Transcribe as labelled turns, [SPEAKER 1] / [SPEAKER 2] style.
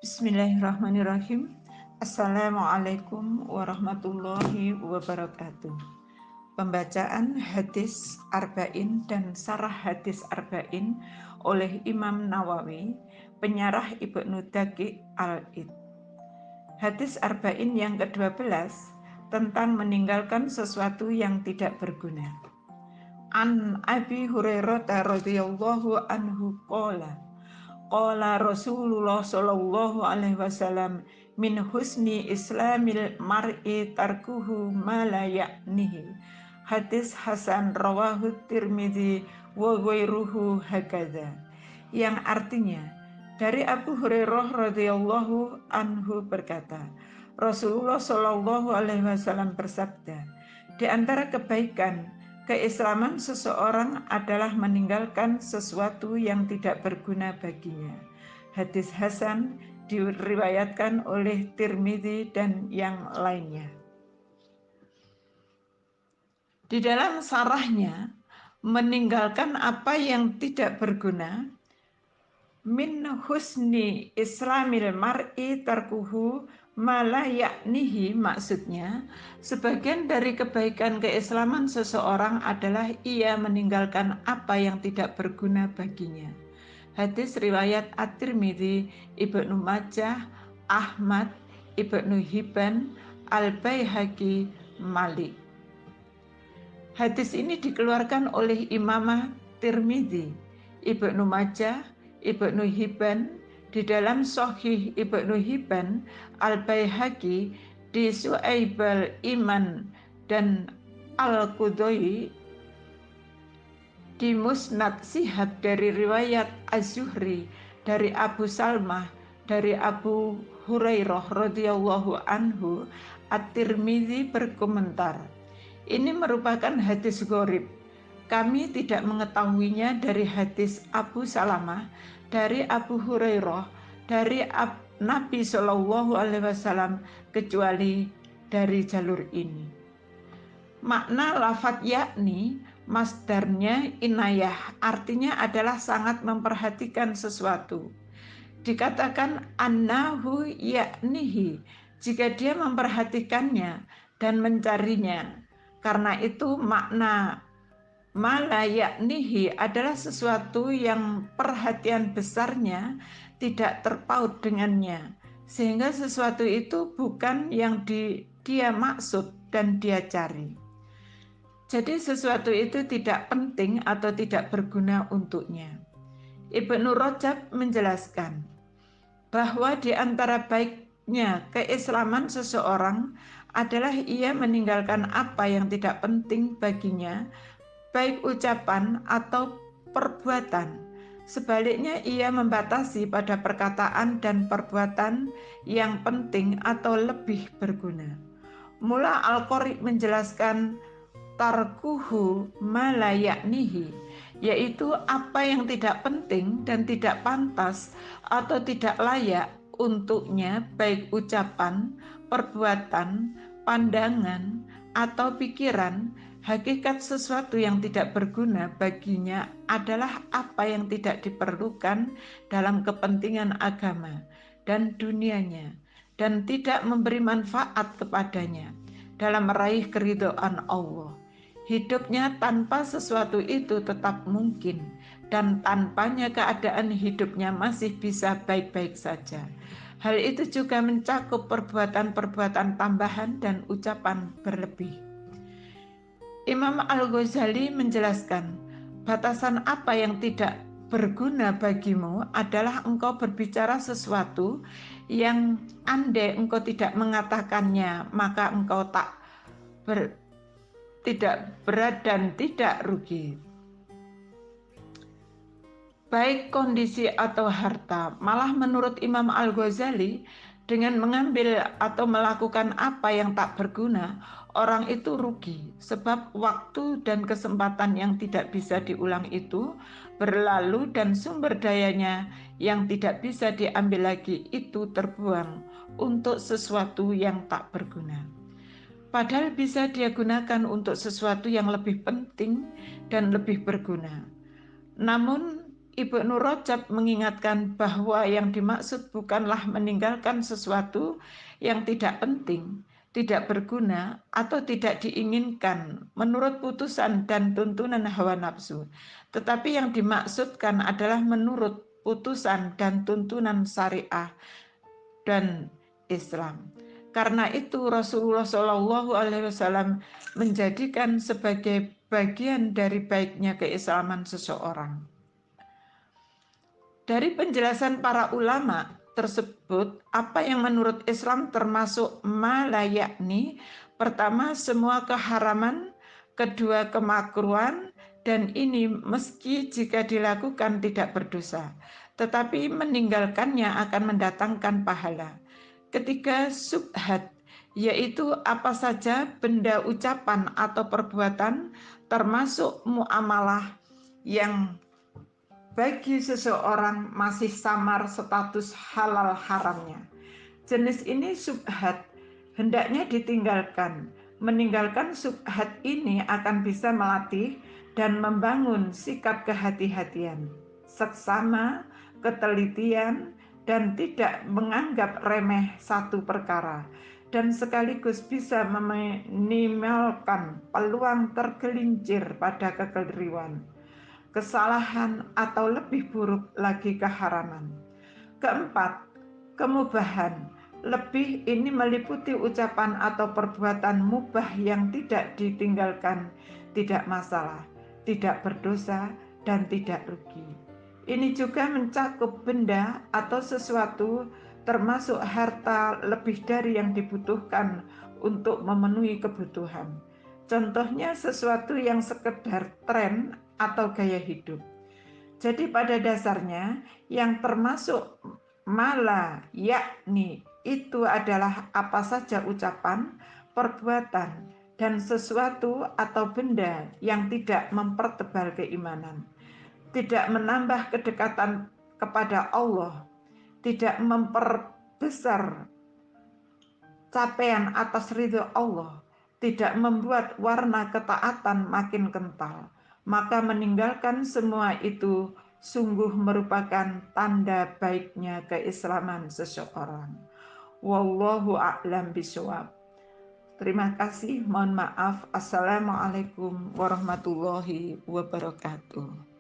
[SPEAKER 1] Bismillahirrahmanirrahim. Assalamualaikum warahmatullahi wabarakatuh. Pembacaan hadis Arba'in dan Sarah hadis Arba'in oleh Imam Nawawi, penyarah Ibnu Daqiq al-Id. Hadis Arba'in yang ke-12 tentang meninggalkan sesuatu yang tidak berguna. An Abi Hurairah radhiyallahu anhu qala Rasulullah sallallahu alaihi wasallam min husni islamil mar'i tarkuhu ma la ya'nihi. Hadis Hasan rawahu Tirmidzi wa ghairuhu hakadha. Yang artinya, dari Abu Hurairah radhiyallahu anhu berkata, Rasulullah sallallahu alaihi wasallam bersabda, di antara kebaikan keislaman seseorang adalah meninggalkan sesuatu yang tidak berguna baginya. Hadis Hasan diriwayatkan oleh Tirmidzi dan yang lainnya. Di dalam sarahnya, meninggalkan apa yang tidak berguna, min husni islamil mar'i tarkuhu malah yaknihi, maksudnya sebagian dari kebaikan keislaman seseorang adalah ia meninggalkan apa yang tidak berguna baginya. Hadis riwayat At-Tirmidzi, Ibnu Majah, Ahmad, Ibnu Hibban, Al-Baihaqi, Malik. Hadis ini dikeluarkan oleh Imamah Tirmidzi, Ibnu Majah, Ibnu Hibban di dalam Sahih Ibnu Hibban, Al-Baihaqi di Syu'aibul Iman dan Al-Qudai di Musnad Shihab dari riwayat Az-Zuhri dari Abu Salmah dari Abu Hurairah radhiyallahu anhu. At-Tirmidzi berkomentar, ini merupakan hadis gharib. Kami tidak mengetahuinya dari hadis Abu Salamah, dari Abu Hurairah, dari Nabi Shallallahu Alaihi Wasallam kecuali dari jalur ini. Makna lafadz yakni masdarnya inayah, artinya adalah sangat memperhatikan sesuatu. Dikatakan annahu yaknihi jika dia memperhatikannya dan mencarinya. Karena itu makna mala yaknihi adalah sesuatu yang perhatian besarnya tidak terpaut dengannya, sehingga sesuatu itu bukan yang dia maksud dan dia cari. Jadi sesuatu itu tidak penting atau tidak berguna untuknya. Ibnu Rajab menjelaskan bahwa di antara baiknya keislaman seseorang adalah ia meninggalkan apa yang tidak penting baginya, baik ucapan atau perbuatan. Sebaliknya ia membatasi pada perkataan dan perbuatan yang penting atau lebih berguna. Mula Al-Qari menjelaskan tarkuhu ma la yaknihi, yaitu apa yang tidak penting dan tidak pantas atau tidak layak untuknya, baik ucapan, perbuatan, pandangan, atau pikiran. Hakikat sesuatu yang tidak berguna baginya adalah apa yang tidak diperlukan dalam kepentingan agama dan dunianya dan tidak memberi manfaat kepadanya dalam meraih keridhaan Allah. Hidupnya tanpa sesuatu itu tetap mungkin, dan tanpanya keadaan hidupnya masih bisa baik-baik saja. Hal itu juga mencakup perbuatan-perbuatan tambahan dan ucapan berlebih. Imam Al-Ghazali menjelaskan, batasan apa yang tidak berguna bagimu adalah engkau berbicara sesuatu yang andai engkau tidak mengatakannya, maka engkau tidak berat dan tidak rugi. Baik kondisi atau harta, malah menurut Imam Al-Ghazali, dengan mengambil atau melakukan apa yang tak berguna, orang itu rugi, sebab waktu dan kesempatan yang tidak bisa diulang itu berlalu dan sumber dayanya yang tidak bisa diambil lagi itu terbuang untuk sesuatu yang tak berguna. Padahal bisa dia gunakan untuk sesuatu yang lebih penting dan lebih berguna. Namun Ibnu Rajab mengingatkan bahwa yang dimaksud bukanlah meninggalkan sesuatu yang tidak penting, tidak berguna, atau tidak diinginkan menurut putusan dan tuntunan hawa nafsu, tetapi yang dimaksudkan adalah menurut putusan dan tuntunan syariah dan Islam. Karena itu Rasulullah Shallallahu Alaihi Wasallam menjadikan sebagai bagian dari baiknya keislaman seseorang. Dari penjelasan para ulama tersebut, apa yang menurut Islam termasuk mala, yakni pertama semua keharaman, kedua kemakruhan, dan ini meski jika dilakukan tidak berdosa, tetapi meninggalkannya akan mendatangkan pahala. Ketiga, subhat, yaitu apa saja benda, ucapan, atau perbuatan termasuk muamalah yang bagi seseorang masih samar status halal haramnya. Jenis ini subhat, hendaknya ditinggalkan. Meninggalkan subhat ini akan bisa melatih dan membangun sikap kehati-hatian, seksama, ketelitian, dan tidak menganggap remeh satu perkara, dan sekaligus bisa meminimalkan peluang tergelincir pada kekeliruan, kesalahan, atau lebih buruk lagi keharaman. Keempat, kemubahan. Lebih ini meliputi ucapan atau perbuatan mubah yang tidak ditinggalkan, tidak masalah, tidak berdosa, dan tidak rugi. Ini juga mencakup benda atau sesuatu termasuk harta lebih dari yang dibutuhkan untuk memenuhi kebutuhan. Contohnya sesuatu yang sekedar tren atau gaya hidup. Jadi pada dasarnya yang termasuk mala, yakni itu adalah apa saja ucapan, perbuatan, dan sesuatu atau benda yang tidak mempertebal keimanan, tidak menambah kedekatan kepada Allah, tidak memperbesar capaian atas ridho Allah, tidak membuat warna ketaatan makin kental, maka meninggalkan semua itu sungguh merupakan tanda baiknya keislaman seseorang. Wallahu a'lam bishawab. Terima kasih, mohon maaf. Assalamualaikum warahmatullahi wabarakatuh.